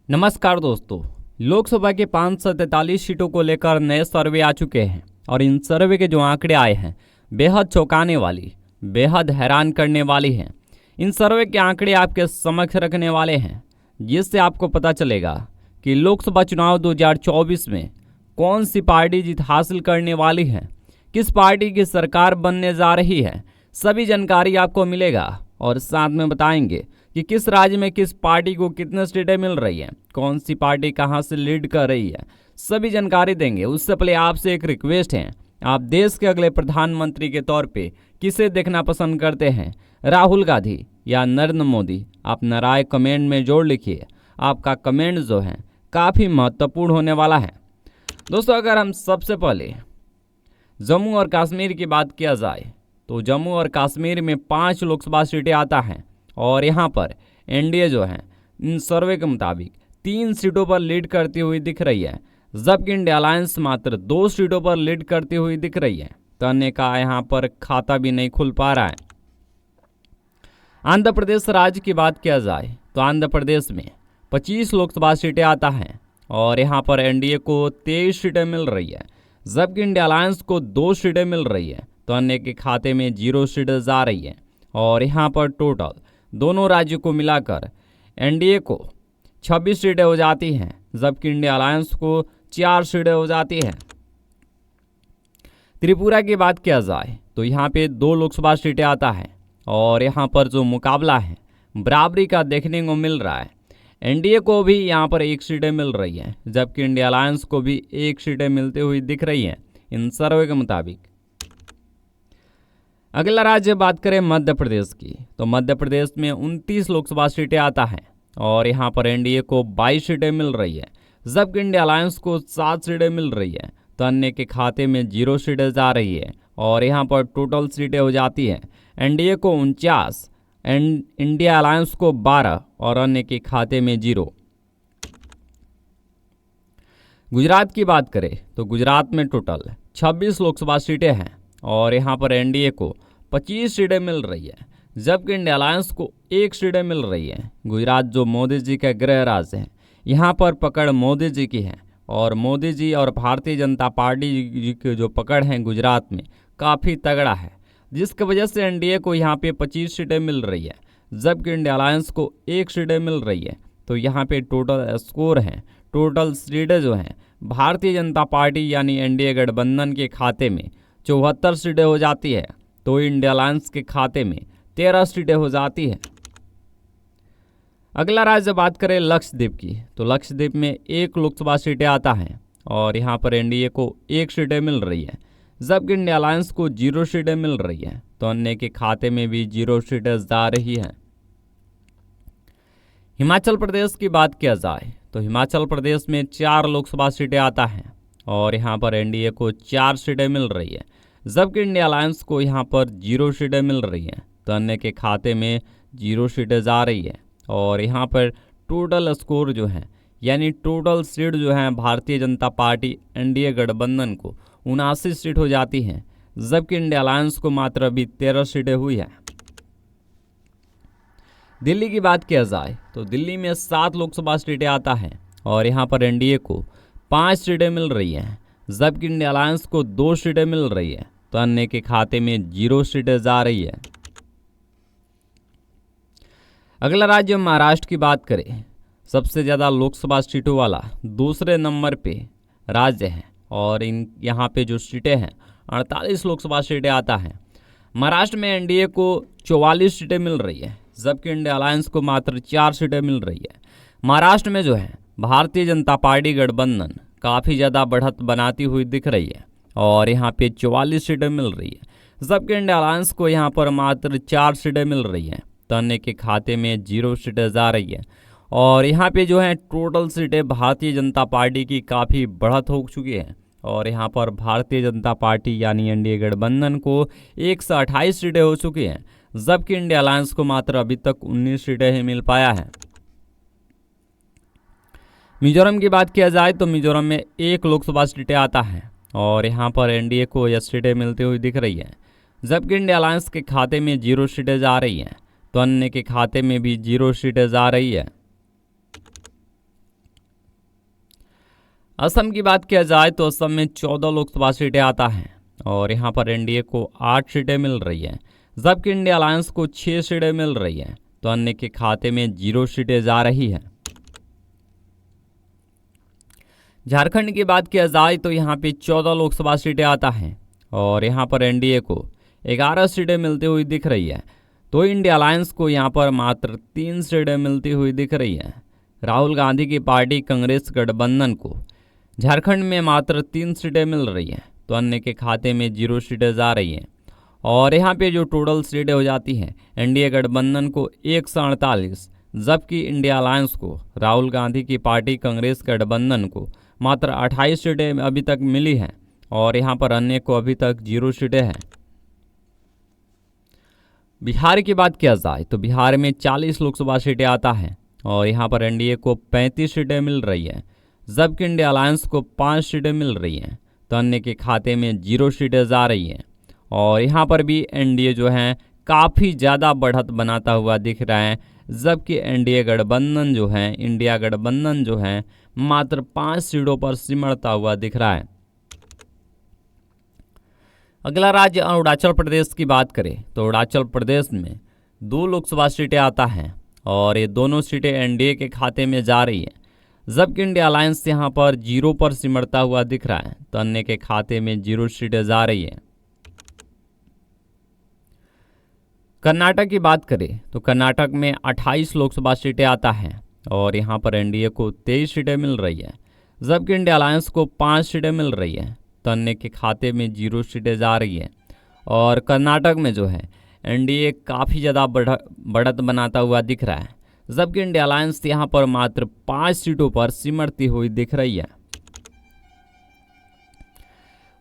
नमस्कार दोस्तों। लोकसभा के 543 सीटों को लेकर नए सर्वे आ चुके हैं और इन सर्वे के जो आंकड़े आए हैं बेहद चौंकाने वाली, बेहद हैरान करने वाली हैं। इन सर्वे के आंकड़े आपके समक्ष रखने वाले हैं, जिससे आपको पता चलेगा कि लोकसभा चुनाव 2024 में कौन सी पार्टी जीत हासिल करने वाली है, किस पार्टी की सरकार बनने जा रही है। सभी जानकारी आपको मिलेगा और साथ में बताएंगे कि किस राज्य में किस पार्टी को कितने सीटें मिल रही हैं, कौन सी पार्टी कहां से लीड कर रही है, सभी जानकारी देंगे। उससे पहले आपसे एक रिक्वेस्ट है, आप देश के अगले प्रधानमंत्री के तौर पे किसे देखना पसंद करते हैं, राहुल गांधी या नरेंद्र मोदी? अपना राय कमेंट में जोड़ लिखिए। आपका कमेंट जो है काफ़ी महत्वपूर्ण होने वाला है। दोस्तों, अगर हम सबसे पहले जम्मू और कश्मीर की बात किया जाए तो जम्मू और कश्मीर में 5 लोकसभा सीटें आता हैं और यहाँ पर एनडीए जो है इन सर्वे के मुताबिक 3 सीटों पर लीड करती हुई दिख रही है, जबकि इंडिया अलायंस मात्र 2 सीटों पर लीड करती हुई दिख रही है। तो अन्य का यहाँ पर खाता भी नहीं खुल पा रहा है। आंध्र प्रदेश राज्य की बात किया जाए तो आंध्र प्रदेश में 25 लोकसभा सीटें आता हैं और यहाँ पर एनडीए को 23 सीटें मिल रही है, जबकि इंडिया अलायंस को 2 सीटें मिल रही है। तो अन्य के खाते में 0 सीटें जा रही है और यहाँ पर टोटल दोनों राज्यों को मिलाकर एनडीए को 26 सीटें हो जाती हैं, जबकि इंडिया अलायंस को 4 सीटें हो जाती हैं। त्रिपुरा की बात किया जाए तो यहाँ पे 2 लोकसभा सीटें आता है और यहाँ पर जो मुकाबला है बराबरी का देखने को मिल रहा है। एनडीए को भी यहाँ पर 1 सीटें मिल रही है, जबकि इंडिया अलायंस को भी 1 सीटें मिलती हुई दिख रही हैं इन सर्वे के मुताबिक। अगला राज्य बात करें मध्य प्रदेश की तो मध्य प्रदेश में 29 लोकसभा सीटें आता है और यहाँ पर एनडीए को 22 सीटें मिल रही है, जबकि इंडिया अलायंस को 7 सीटें मिल रही है। तो अन्य के खाते में 0 सीटें जा रही है और यहाँ पर टोटल सीटें हो जाती हैं एनडीए को 49, इंडिया अलायंस को 12 और अन्य के खाते में 0। गुजरात की बात करें तो गुजरात में टोटल 26 लोकसभा सीटें हैं और यहाँ पर एनडीए को 25 सीटें मिल रही है, जबकि इंडिया अलायंस को 1 सीटें मिल रही है। गुजरात जो मोदी जी का गृह राज्य है, यहाँ पर पकड़ मोदी जी की है और मोदी जी और भारतीय जनता पार्टी जी की जो पकड़ है गुजरात में काफ़ी तगड़ा है, जिसकी वजह से एनडीए को यहाँ पे 25 सीटें मिल रही है, जबकि इंडिया अलायंस को 1 सीटें मिल रही है। तो यहाँ पे टोटल स्कोर हैं, टोटल सीटें जो हैं भारतीय जनता पार्टी यानी एनडीए गठबंधन के खाते में 74 सीटें हो जाती है, तो इंडिया अलायंस के खाते में 13 सीटें हो जाती है। अगला राज्य बात करें लक्षद्वीप की तो लक्षद्वीप में 1 लोकसभा सीटें आता है और यहाँ पर एनडीए को 1 सीटें मिल रही है, जबकि इंडिया अलायंस को 0 सीटें मिल रही है। तो अन्य के खाते में भी 0 सीटें जा रही हैं। हिमाचल प्रदेश की बात किया जाए तो हिमाचल प्रदेश में 4 लोकसभा सीटें आता है और यहाँ पर एनडीए को 4 सीटें मिल रही है, जबकि इंडिया अलायंस को यहाँ पर 0 सीटें मिल रही हैं। तो अन्य के खाते में 0 सीटें जा रही है और यहाँ पर टोटल स्कोर जो है यानी टोटल सीट जो है भारतीय जनता पार्टी एनडीए गठबंधन को 79 सीट हो जाती हैं, जबकि इंडिया अलायंस को मात्र अभी 13 सीटें हुई हैं। दिल्ली की बात किया जाए तो दिल्ली में 7 लोकसभा सीटें आता है और यहाँ पर एनडीए को 5 सीटें मिल रही हैं, जबकि इंडिया अलायंस को 2 सीटें मिल रही है। तो अन्य के खाते में 0 सीटें जा रही है। अगला राज्य महाराष्ट्र की बात करें, सबसे ज़्यादा लोकसभा सीटों वाला दूसरे नंबर पे राज्य है और यहाँ पे जो सीटें हैं 48 लोकसभा सीटें आता है। महाराष्ट्र में एनडीए को 44 सीटें मिल रही है, जबकि इंडिया अलायंस को मात्र 4 सीटें मिल रही है। महाराष्ट्र में जो है भारतीय जनता पार्टी गठबंधन काफ़ी ज़्यादा बढ़त बनाती हुई दिख रही है और यहाँ पे 44 सीटें मिल रही है, जबकि इंडिया अलायंस को यहाँ पर मात्र 4 सीटें मिल रही हैं। तो अन्य के खाते में 0 सीटें जा रही है और यहाँ पे जो है टोटल सीटें भारतीय जनता पार्टी की काफ़ी बढ़त हो चुकी है और यहाँ पर भारतीय जनता पार्टी यानी एनडीए गठबंधन को 128 सीटें हो चुकी हैं, जबकि इंडिया अलायंस को मात्र अभी तक 19 सीटें ही मिल पाया है। मिजोरम की बात किया जाए तो मिजोरम में 1 लोकसभा सीटें आता है और यहाँ पर एनडीए को 10 सीटें मिलती हुई दिख रही है, जबकि इंडिया अलायंस के खाते में 0 सीटें जा रही हैं। तो अन्य के खाते में भी 0 सीटें जा रही है। असम की बात किया जाए तो असम में 14 लोकसभा सीटें आता हैं और यहाँ पर एनडीए को 8 सीटें मिल रही हैं, जबकि इंडिया अलायंस को 6 सीटें मिल रही हैं, तो अन्य के खाते में 0 सीटें जा रही हैं। झारखंड की बात किया जाए तो यहाँ पे 14 लोकसभा सीटें आता हैं और यहाँ पर एनडीए को 11 सीटें मिलती हुई दिख रही है, तो इंडिया अलायंस को यहाँ पर मात्र 3 सीटें मिलती हुई दिख रही हैं। राहुल गांधी की पार्टी कांग्रेस गठबंधन को झारखंड में मात्र 3 सीटें मिल रही हैं, तो अन्य के खाते में 0 सीटें जा रही हैं। और यहाँ पे जो टोटल सीटें हो जाती हैं एनडीए गठबंधन को 148, जबकि इंडिया अलायंस को राहुल गांधी की पार्टी कांग्रेस गठबंधन को मात्र 28 सीटें अभी तक मिली हैं और यहाँ पर अन्य को अभी तक 0 सीटें हैं। बिहार की बात किया जाए तो बिहार में 40 लोकसभा सीटें आता है और यहाँ पर एनडीए को 35 सीटें मिल रही हैं, जबकि इंडिया अलायंस को 5 सीटें मिल रही हैं, तो अन्य के खाते में 0 सीटें जा रही हैं। और यहाँ पर भी एनडीए जो है काफ़ी ज़्यादा बढ़त बनाता हुआ दिख रहा है, जबकि एनडीए गठबंधन जो है इंडिया गठबंधन जो है मात्र 5 सीटों पर सिमटता हुआ दिख रहा है। अगला राज्य अरुणाचल प्रदेश की बात करें तो अरुणाचल प्रदेश में 2 लोकसभा सीटें आता हैं और ये दोनों सीटें एनडीए के खाते में जा रही हैं, जबकि इंडिया अलायंस यहाँ पर 0 पर सिमटता हुआ दिख रहा है, तो अन्य के खाते में 0 सीटें जा रही हैं। कर्नाटक की बात करें तो कर्नाटक में 28 लोकसभा सीटें आता है और यहाँ पर एनडीए को 23 सीटें मिल रही है, जबकि इंडिया अलायंस को 5 सीटें मिल रही है, तो अन्य के खाते में 0 सीटें जा रही है। और कर्नाटक में जो है एनडीए काफ़ी ज़्यादा बढ़त बनाता हुआ दिख रहा है, जबकि इंडिया अलायंस यहाँ पर मात्र 5 सीटों पर सिमटती हुई दिख रही है।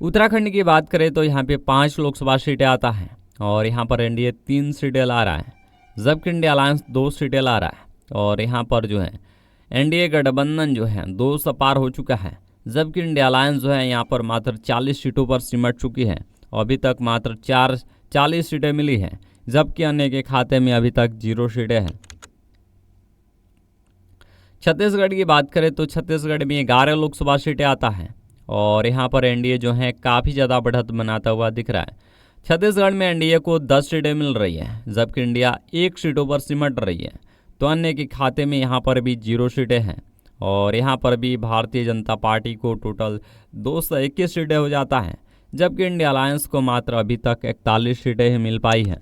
उत्तराखंड की बात करें तो यहाँ पे 5 लोकसभा सीटें आता है और यहाँ पर एनडीए 3 सीटें ला रहा है, जबकि इंडिया अलायंस 2 सीटें ला रहा है। और यहाँ पर जो है एनडीए गठबंधन जो है 2 से पार हो चुका है, जबकि इंडिया अलायंस जो है यहाँ पर मात्र 40 सीटों पर सिमट चुकी है और अभी तक मात्र 40 सीटें मिली हैं, जबकि अन्य के खाते में अभी तक 0 सीटें हैं। छत्तीसगढ़ की बात करें तो छत्तीसगढ़ में 11 लोकसभा सीटें आता है और यहाँ पर एनडीए जो है काफ़ी ज़्यादा बढ़त बनाता हुआ दिख रहा है। छत्तीसगढ़ में एनडीए को 10 सीटें मिल रही हैं, जबकि इंडिया 1 सीटों पर सिमट रही है, तो अन्य के खाते में यहाँ पर भी 0 सीटें हैं। और यहाँ पर भी भारतीय जनता पार्टी को टोटल 221 सीटें हो जाता है, जबकि इंडिया अलायंस को मात्र अभी तक 41 सीटें ही मिल पाई हैं।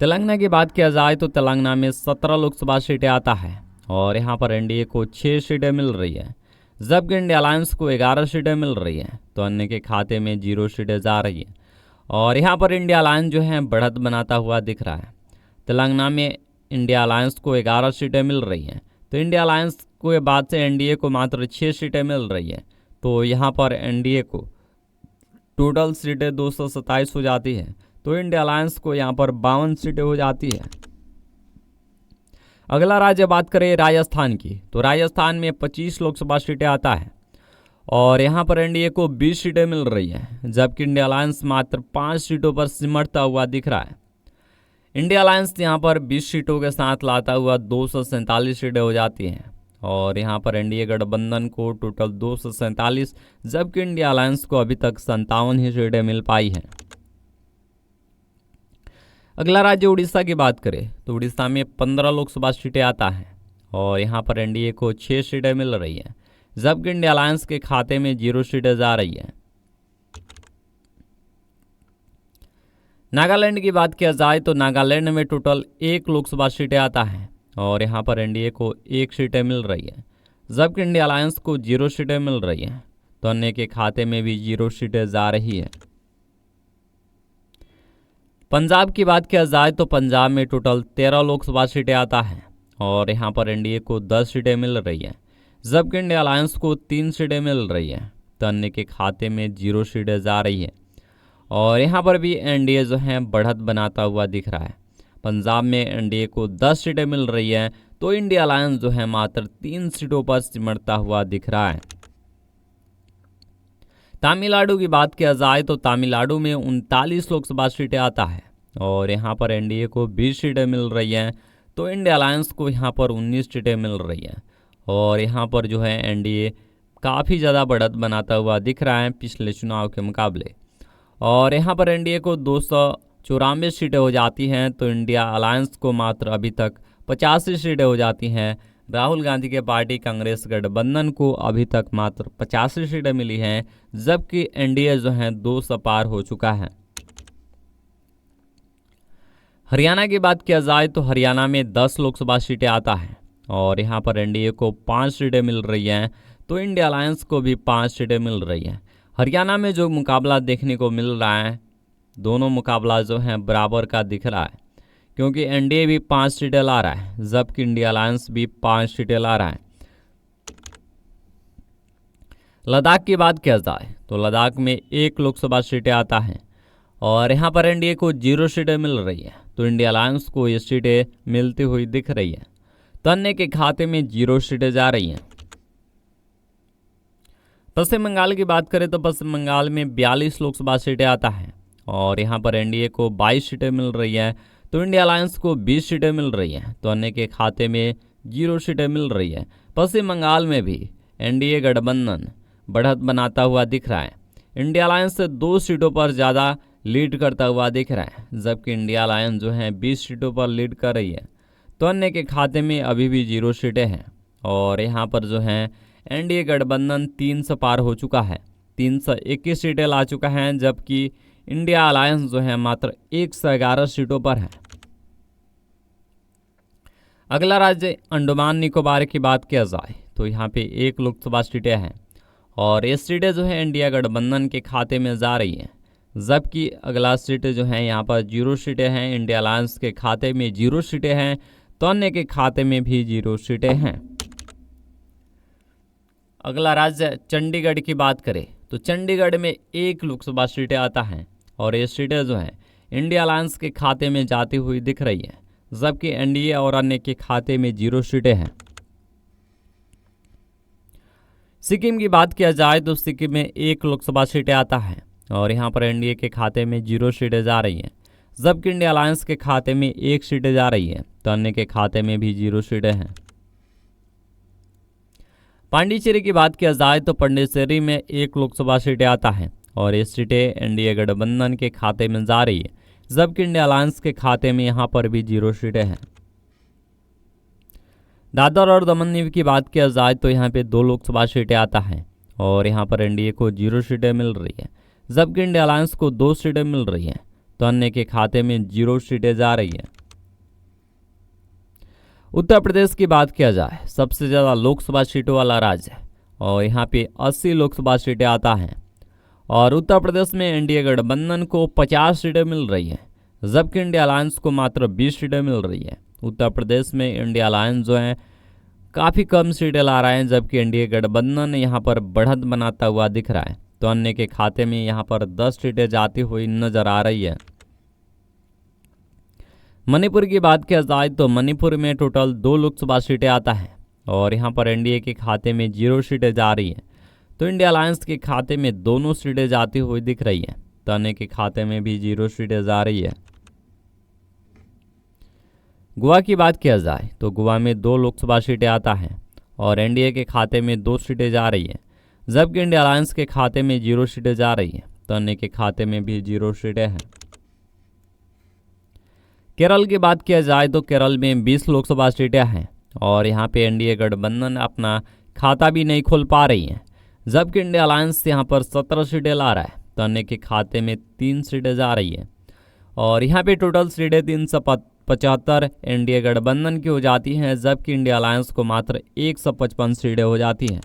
तेलंगाना की बात किया जाए तो तेलंगाना में 17 लोकसभा सीटें आता है और यहाँ पर एनडीए को 6 सीटें मिल रही है, जबकि इंडिया अलायंस को 11 सीटें मिल रही हैं, तो अन्य के खाते में 0 सीटें जा रही हैं। और यहाँ पर इंडिया अलायंस जो है बढ़त बनाता हुआ दिख रहा है। तेलंगाना में इंडिया अलायंस को 11 सीटें मिल रही हैं, तो इंडिया अलायंस के बाद से एनडीए को मात्र 6 सीटें मिल रही हैं, तो यहाँ पर एनडीए को टोटल सीटें 227 हो जाती हैं, तो इंडिया अलायंस को यहाँ पर 52 सीटें हो जाती है। अगला राज्य बात करें राजस्थान की तो राजस्थान में 25 लोकसभा सीटें आता है और यहाँ पर एनडीए को 20 सीटें मिल रही हैं, जबकि इंडिया अलायंस मात्र 5 सीटों पर सिमटता हुआ दिख रहा है। इंडिया अलायंस यहाँ पर 20 सीटों के साथ लाता हुआ 247 सीटें हो जाती हैं और यहाँ पर एनडीए गठबंधन को टोटल 247, जबकि इंडिया अलायंस को अभी तक 57 ही सीटें मिल पाई हैं। अगला राज्य उड़ीसा की बात करें तो उड़ीसा में 15 लोकसभा सीटें आता है और यहाँ पर एनडीए को 6 सीटें मिल रही हैं, जबकि इंडिया अलायंस के खाते में 0 सीटें जा रही हैं। नागालैंड की बात किया जाए तो नागालैंड में टोटल 1 लोकसभा सीटें आता है और यहाँ पर एनडीए को 1 सीटें मिल रही है, जबकि इंडिया अलायंस को 0 सीटें मिल रही हैं, तो अन्य के खाते में भी 0 सीटें जा रही है। पंजाब की बात किया जाए तो पंजाब में टोटल 13 लोकसभा सीटें आता है और यहाँ पर एनडीए को 10 सीटें मिल रही हैं, जबकि इंडिया अलायंस को 3 सीटें मिल रही हैं, तो अन्य के खाते में 0 सीटें जा रही है। और यहाँ पर भी एनडीए जो है बढ़त बनाता हुआ दिख रहा है। पंजाब में एनडीए को 10 सीटें मिल रही हैं, तो इंडिया अलायंस जो है मात्र 3 सीटों पर सिमटता हुआ दिख रहा है। तमिलनाडु की बात किया जाए तो तमिलनाडु में 39 लोकसभा सीटें आता है और यहाँ पर एनडीए को 20 सीटें मिल रही हैं, तो इंडिया अलायंस को यहाँ पर 19 सीटें मिल रही हैं। और यहाँ पर जो है एनडीए काफ़ी ज़्यादा बढ़त बनाता हुआ दिख रहा है पिछले चुनाव के मुकाबले। और यहाँ पर एनडीए को 294 सीटें हो जाती हैं, तो इंडिया अलायंस को मात्र अभी तक 85 सीटें हो जाती हैं। राहुल गांधी के पार्टी कांग्रेस गठबंधन को अभी तक मात्र 85 सीटें मिली हैं, जबकि एनडीए जो है 200 पार हो चुका है। हरियाणा की बात किया जाए तो हरियाणा में 10 लोकसभा सीटें आता है और यहाँ पर एनडीए को 5 सीटें मिल रही हैं, तो इंडिया अलायंस को भी 5 सीटें मिल रही हैं। हरियाणा में जो मुकाबला देखने को मिल रहा है, दोनों मुकाबला जो है बराबर का दिख रहा है, क्योंकि एनडीए भी 5 सीटें ला रहा है, जबकि इंडिया अलायंस भी 5 सीटें ला रहा है। लद्दाख की बात किया जाए तो लद्दाख में 1 लोकसभा सीटें आता है और यहाँ पर एनडीए को 0 सीटें मिल रही है, तो इंडिया अलायंस को ये सीटें मिलती हुई दिख रही है। तन्ने के खाते में 0 सीटें जा रही हैं। पश्चिम बंगाल की बात करें तो पश्चिम बंगाल में 42 लोकसभा सीटें आता है और यहाँ पर एनडीए को 22 सीटें मिल रही है, तो इंडिया अलायंस को 20 सीटें मिल रही हैं। तो अन्य के खाते में 0 सीटें मिल रही है। पश्चिम बंगाल में भी एनडीए गठबंधन बढ़त बनाता हुआ दिख रहा है। इंडिया अलायंस से 2 सीटों पर ज़्यादा लीड करता हुआ दिख रहा है, जबकि इंडिया अलायंस जो है 20 सीटों पर लीड कर रही है। तो अन्य के खाते में अभी भी 0 सीटें हैं और यहाँ पर जो है एनडीए गठबंधन 300 पार हो चुका है, 321 सीटें ला चुका है, जबकि इंडिया अलायंस जो है मात्र 111 सीटों पर है। अगला राज्य अंडमान निकोबार की बात किया जाए तो यहाँ पे 1 लोकसभा सीटें हैं और ये सीटें जो है इंडिया गठबंधन के खाते में जा रही हैं, जबकि अगला सीटें जो है यहाँ पर 0 सीटें हैं। इंडिया अलायंस के खाते में 0 सीटें हैं, तो अन्य के खाते में भी 0 सीटें हैं। अगला राज्य चंडीगढ़ की बात करें तो चंडीगढ़ में 1 लोकसभा सीटें आता है और ये सीटें जो हैं इंडिया अलायंस के खाते में जाती हुई दिख रही है, जबकि एनडीए और अन्य के खाते में 0 सीटें हैं। सिक्किम की बात किया जाए तो सिक्किम में 1 लोकसभा सीटें आता है और यहाँ पर एनडीए के खाते में 0 सीटें जा रही हैं, जबकि इंडिया अलायंस के खाते में 1 सीटें जा रही है, तो अन्य के खाते में भी 0 सीटें हैं। पांडिचेरी की बात किया जाए तो पांडिचेरी में 1 लोकसभा सीटें आता है और ये सीटें एनडीए गठबंधन के खाते में जा रही है, जबकि इंडिया अलायंस के खाते में यहाँ पर भी 0 सीटें हैं। दादर और दमन दीव की बात किया जाए तो यहाँ पे 2 लोकसभा सीटें आता है और यहाँ पर एनडीए को 0 सीटें मिल रही है, जबकि इंडिया अलायंस को 2 सीटें मिल रही हैं, तो अन्य के खाते में 0 सीटें जा रही हैं। उत्तर प्रदेश की बात किया जाए सबसे ज़्यादा लोकसभा सीटों वाला राज्य है और यहाँ पे 80 लोकसभा सीटें आता हैं और उत्तर प्रदेश में एनडीए गठबंधन को 50 सीटें मिल रही हैं, जबकि इंडिया अलायंस को मात्र 20 सीटें मिल रही है। उत्तर प्रदेश में इंडिया अलायंस जो है काफ़ी कम सीटें ला रहा है, जबकि एनडीए गठबंधन यहाँ पर बढ़त बनाता हुआ दिख रहा है, तो अन्य के खाते में यहाँ पर 10 सीटें जाती हुई नजर आ रही है। मणिपुर की बात किया जाए तो मणिपुर में टोटल 2 लोकसभा सीटें आता है और यहाँ पर एनडीए के खाते में 0 सीटें जा रही हैं, तो इंडिया अलायंस के खाते में दोनों सीटें जाती हुई दिख रही हैं, तो अन्य के खाते में भी 0 सीटें जा रही है। गोवा की बात किया जाए तो गोवा में 2 लोकसभा सीटें आता है और एनडीए के खाते में 2 सीटें जा रही हैं, जबकि इंडिया अलायंस के खाते में 0 सीटें जा रही हैं, तो अन्य के खाते में भी 0 सीटें हैं। केरल की बात किया जाए तो केरल में 20 लोकसभा सीटें हैं और यहाँ पे एनडीए गठबंधन अपना खाता भी नहीं खोल पा रही है, जबकि इंडिया अलायंस यहाँ पर 17 सीटें ला रहा है, तो अन्य के खाते में 3 सीटें जा रही है और यहाँ पे टोटल सीटें 375 एनडीए गठबंधन की हो जाती हैं, जबकि इंडिया अलायंस को मात्र 155 सीटें हो जाती हैं।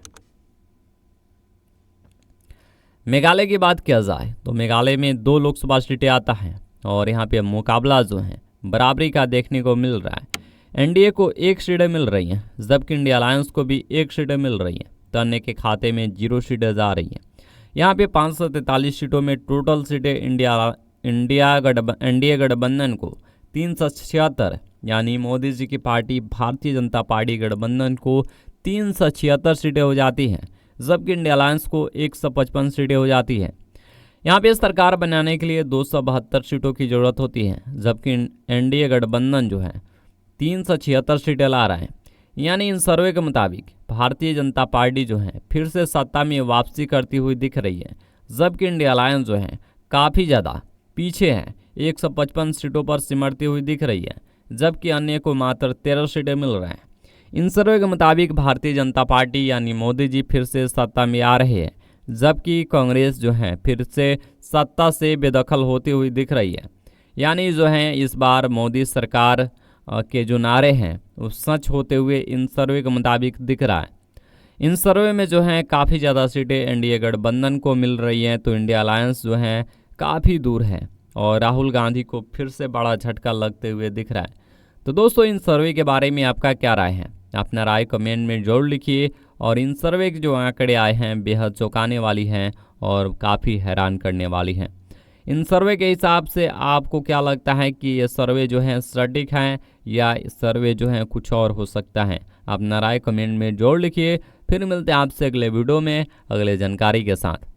मेघालय की बात किया जाए तो मेघालय में 2 लोकसभा सीटें आता है और यहाँ पे मुकाबला जो है बराबरी का देखने को मिल रहा है। एनडीए को 1 सीटें मिल रही हैं, जबकि इंडिया अलायंस को भी 1 सीटें मिल रही हैं, तो अन्य के खाते में 0 सीटें जा रही हैं। यहाँ पे 543 सीटों में टोटल सीटें एनडीए गठबंधन को 376 यानी मोदी जी की पार्टी भारतीय जनता पार्टी गठबंधन को 376 सीटें हो जाती हैं, जबकि इंडिया अलायंस को 155 सीटें हो जाती हैं। यहाँ पे सरकार बनाने के लिए 272 सीटों की ज़रूरत होती है, जबकि एनडीए गठबंधन जो है 376 सीटें ला रहा है। यानी इन सर्वे के मुताबिक भारतीय जनता पार्टी जो है फिर से सत्ता में वापसी करती हुई दिख रही है, जबकि इंडिया अलायंस जो है काफ़ी ज़्यादा पीछे है, 155 सीटों पर सिमटती हुई दिख रही है, जबकि अन्य को मात्र 13 सीटें मिल रहे हैं। इन सर्वे के मुताबिक भारतीय जनता पार्टी यानी मोदी जी फिर से सत्ता में आ रहे हैं, जबकि कांग्रेस जो है फिर से सत्ता से बेदखल होती हुई दिख रही है। यानी जो है इस बार मोदी सरकार के जो नारे हैं वो सच होते हुए इन सर्वे के मुताबिक दिख रहा है। इन सर्वे में जो है काफ़ी ज़्यादा सीटें एनडीए गठबंधन को मिल रही हैं, तो इंडिया अलायंस जो है काफ़ी दूर है और राहुल गांधी को फिर से बड़ा झटका लगते हुए दिख रहा है। तो दोस्तों, इन सर्वे के बारे में आपका क्या राय है? अपना राय कमेंट में जरूर लिखिए। और इन सर्वे के जो आंकड़े आए हैं बेहद चौंकाने वाली हैं और काफ़ी हैरान करने वाली हैं। इन सर्वे के हिसाब से आपको क्या लगता है कि ये सर्वे जो है सटीक हैं या सर्वे जो है कुछ और हो सकता है? अपना राय कमेंट में जरूर लिखिए। फिर मिलते हैं आपसे अगले वीडियो में अगले जानकारी के साथ।